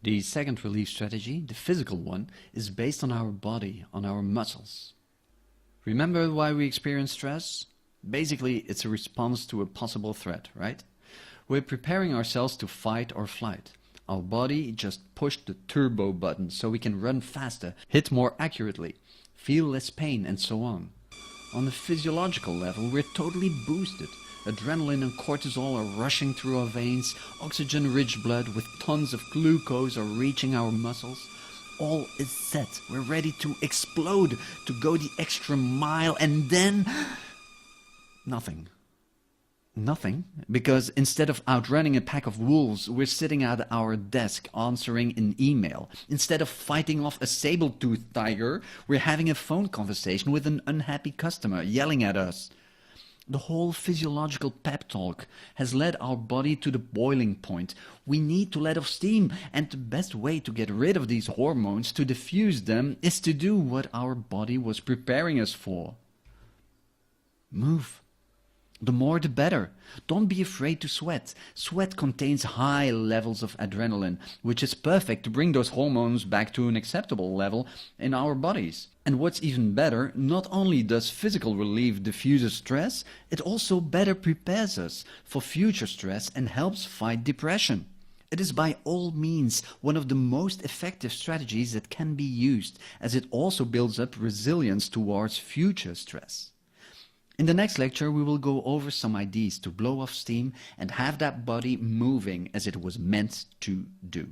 The second relief strategy, the physical one, is based on our body, on our muscles. Remember why we experience stress? Basically, it's a response to a possible threat, right? We're preparing ourselves to fight or flight. Our body just pushed the turbo button so we can run faster, hit more accurately, feel less pain, and so on. On the physiological level, we're totally boosted. Adrenaline and cortisol are rushing through our veins, oxygen-rich blood with tons of glucose are reaching our muscles. All is set. We're ready to explode, to go the extra mile, and then nothing. Nothing, because instead of outrunning a pack of wolves, we're sitting at our desk answering an email. Instead of fighting off a saber-toothed tiger, we're having a phone conversation with an unhappy customer yelling at us. The whole physiological pep talk has led our body to the boiling point. We need to let off steam, and the best way to get rid of these hormones, to diffuse them, is to do what our body was preparing us for. Move. The more the better. Don't be afraid to sweat. Sweat contains high levels of adrenaline, which is perfect to bring those hormones back to an acceptable level in our bodies. And what's even better, not only does physical relief diffuse stress, it also better prepares us for future stress and helps fight depression. It is by all means one of the most effective strategies that can be used, as it also builds up resilience towards future stress. In the next lecture, we will go over some ideas to blow off steam and have that body moving as it was meant to do.